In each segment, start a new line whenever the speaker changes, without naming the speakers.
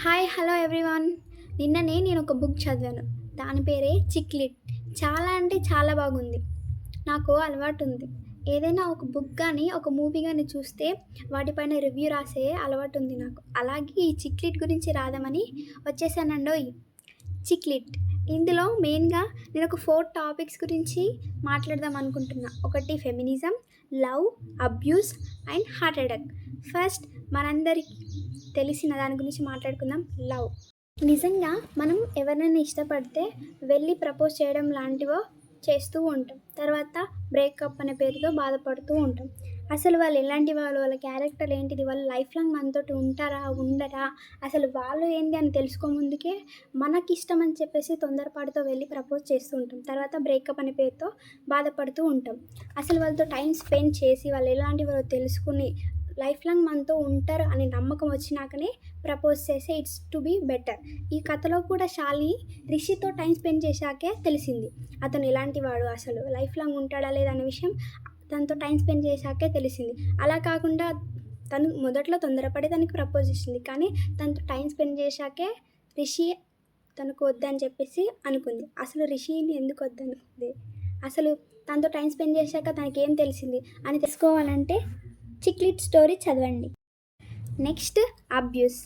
Hi hello everyone. నిన్ననే నేను ఒక బుక్ చదివాను. దాని పేరే చిక్లిట్. చాలా అంటే చాలా బాగుంది. నాకు అలవాటు ఉంది. ఏదైనా ఒక బుక్ కానీ ఒక మూవీ కానీ చూస్తే వాటిపైన రివ్యూ రాసే అలవాటు ఉంది నాకు. అలాగే ఈ చిక్లిట్ గురించి రాద్దామని వచ్చేసానండోయ్. చిక్లిట్ ఇందులో మెయిన్గా నేను ఒక 4 టాపిక్స్ గురించి మాట్లాడదాం అనుకుంటున్నా. ఒకటి feminism, love, abuse and heart attack. First మనందరికీ తెలిసిన దాని గురించి మాట్లాడుకుందాం, లవ్. నిజంగా మనం ఎవరినైనా ఇష్టపడితే వెళ్ళి ప్రపోజ్ చేయడం లాంటివో చేస్తూ ఉంటాం. తర్వాత బ్రేకప్ అనే పేరుతో బాధపడుతూ ఉంటాం. అసలు వాళ్ళు ఎలాంటి వాళ్ళు, వాళ్ళ క్యారెక్టర్ ఏంటిది, వాళ్ళు లైఫ్ లాంగ్ మనతోటి ఉంటారా ఉండరా, అసలు వాళ్ళు ఏంది అని తెలుసుకోముందుకే మనకి ఇష్టం అని చెప్పేసి తొందరపాటుతో వెళ్ళి ప్రపోజ్ చేస్తూ ఉంటాం. తర్వాత బ్రేకప్ అనే పేరుతో బాధపడుతూ ఉంటాం. అసలు వాళ్ళతో టైం స్పెండ్ చేసి వాళ్ళు ఎలాంటి వాళ్ళో తెలుసుకుని లైఫ్ లాంగ్ మనతో ఉంటారు అనే నమ్మకం వచ్చినాకనే ప్రపోజ్ చేస్తే ఇట్స్ టు బీ బెటర్. ఈ కథలో కూడా శాలిని రిషితో టైం స్పెండ్ చేశాకే తెలిసింది అతను ఎలాంటి వాడు, అసలు లైఫ్ లాంగ్ ఉంటాడా లేదా అనే విషయం తనతో టైం స్పెండ్ చేశాకే తెలిసింది. అలా కాకుండా తను మొదట్లో తొందరపడి తనకి ప్రపోజ్ చేసింది, కానీ తనతో టైం స్పెండ్ చేశాకే రిషి తనకు వద్దని చెప్పేసి అనుకుంది. అసలు రిషిని ఎందుకు వద్దనుకుంది, అసలు తనతో టైం స్పెండ్ చేశాక తనకేం తెలిసింది అని తెలుసుకోవాలంటే చిక్లిట్ స్టోరీ చదవండి. Next abuse.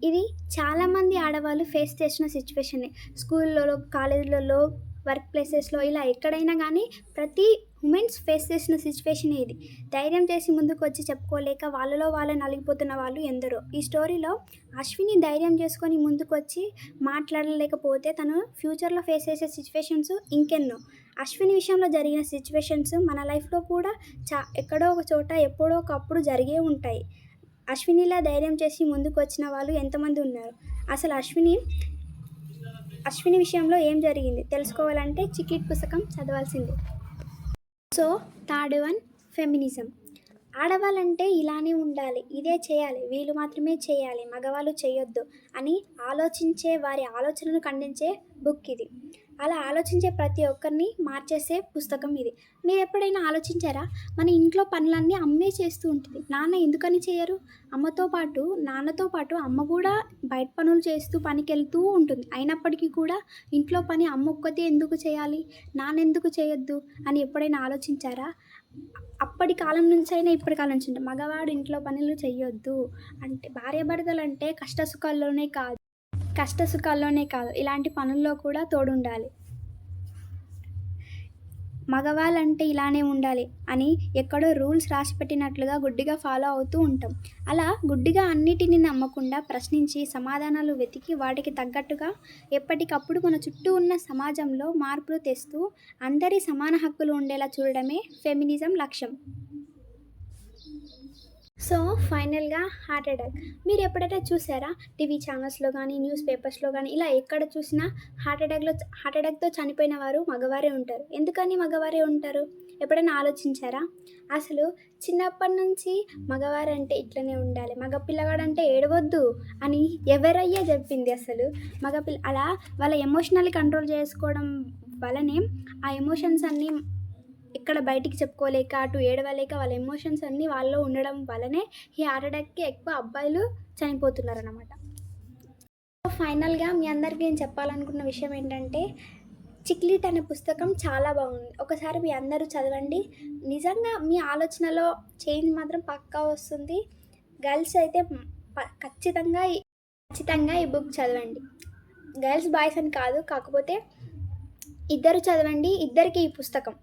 ఇది చాలామంది ఆడవాళ్ళు ఫేస్ చేసిన సిచ్యువేషనే. స్కూళ్ళలో, కాలేజీలలో, వర్క్ ప్లేసెస్లో, ఇలా ఎక్కడైనా కానీ ప్రతి ఉమెన్స్ ఫేస్ చేసిన సిచ్యువేషన్ ఇది. ధైర్యం చేసి ముందుకు వచ్చి చెప్పుకోలేక వాళ్ళలో వాళ్ళే నలిగిపోతున్న వాళ్ళు ఎందరో. ఈ స్టోరీలో అశ్విని ధైర్యం చేసుకొని ముందుకు వచ్చి మాట్లాడలేకపోతే తను ఫ్యూచర్లో ఫేస్ చేసే సిచ్యువేషన్స్ ఇంకెన్నో. అశ్విని విషయంలో జరిగిన సిచ్యువేషన్స్ మన లైఫ్లో కూడా ఎక్కడో ఒక చోట ఎప్పుడో ఒకప్పుడు జరిగే ఉంటాయి. అశ్వినిలా ధైర్యం చేసి ముందుకు వచ్చిన వాళ్ళు ఎంతమంది ఉన్నారు. అసలు అశ్విని విషయంలో ఏం జరిగింది తెలుసుకోవాలంటే చిక్లిట్ పుస్తకం చదవాల్సిందే. So third one, feminism. ఆడవాళ్ళంటే ఇలానే ఉండాలి, ఇదే చేయాలి, వీళ్ళు మాత్రమే చేయాలి, మగవాళ్ళు చేయొద్దు అని ఆలోచించే వారి ఆలోచనను ఖండించే బుక్ ఇది. అలా ఆలోచించే ప్రతి ఒక్కరిని మార్చేసే పుస్తకం ఇది. మీరు ఎప్పుడైనా ఆలోచించారా? మన ఇంట్లో పనులన్నీ అమ్మే చేస్తూ ఉంటుంది. నాన్న ఎందుకని చేయరు? నాన్నతో పాటు అమ్మ కూడా బయట పనులు చేస్తూ పనికి వెళ్తూ ఉంటుంది. అయినప్పటికీ కూడా ఇంట్లో పని అమ్మ ఒక్కతే ఎందుకు చేయాలి, నాన్న ఎందుకు చేయొద్దు అని ఎప్పుడైనా ఆలోచించారా? అప్పటి కాలం నుంచి అయినా ఇప్పటి కాలం నుంచి అంటే మగవాడు ఇంట్లో పనులు చేయొద్దు అంటే, భార్యాభర్తలు అంటే కష్ట సుఖాల్లోనే కాదు ఇలాంటి పనుల్లో కూడా తోడుండాలి. మగవాళ్ళంటే ఇలానే ఉండాలి అని ఎక్కడో రూల్స్ రాసిపెట్టినట్లుగా గుడ్డిగా ఫాలో అవుతూ ఉంటాం. అలా గుడ్డిగా అన్నిటినీ నమ్మకుండా ప్రశ్నించి సమాధానాలు వెతికి వాటికి తగ్గట్టుగా ఎప్పటికప్పుడు మన చుట్టూ ఉన్న సమాజంలో మార్పులు తెస్తూ అందరి సమాన హక్కులు ఉండేలా చూడడమే ఫెమినిజం లక్ష్యం. సో ఫైనల్గా హార్ట్ అటాక్. మీరు ఎప్పుడైతే చూసారా? టీవీ ఛానల్స్లో కానీ, న్యూస్ పేపర్స్లో కానీ, ఇలా ఎక్కడ చూసినా హార్ట్ అటాక్తో చనిపోయిన వారు మగవారే ఉంటారు. ఎందుకని మగవారే ఉంటారు? ఎప్పుడైనా ఆలోచించారా? అసలు చిన్నప్పటి నుంచి మగవారంటే ఇట్లనే ఉండాలి, మగ పిల్లగాడంటే ఏడవద్దు అని ఎవరయ్యా చెప్పింది? అసలు అలా వాళ్ళ ఎమోషనల్ కంట్రోల్ చేసుకోవడం వల్లనే ఆ ఎమోషన్స్ అన్నీ ఇక్కడ బయటికి చెప్పుకోలేక, అటు ఏడవలేక వాళ్ళ ఎమోషన్స్ అన్నీ వాళ్ళలో ఉండడం వల్లనే ఈ హార్ట్ అటాక్కి ఎక్కువ అబ్బాయిలు చనిపోతున్నారన్నమాట. ఫైనల్గా మీ అందరికీ నేను చెప్పాలనుకున్న విషయం ఏంటంటే, చిక్లిట్ అనే పుస్తకం చాలా బాగుంది. ఒకసారి మీ అందరూ చదవండి. నిజంగా మీ ఆలోచనలో చేంజ్ మాత్రం పక్కా వస్తుంది. గర్ల్స్ అయితే ఖచ్చితంగా ఈ బుక్ చదవండి. గర్ల్స్ బాయ్స్ అని కాదు, కాకపోతే ఇద్దరు చదవండి, ఇద్దరికి ఈ పుస్తకం.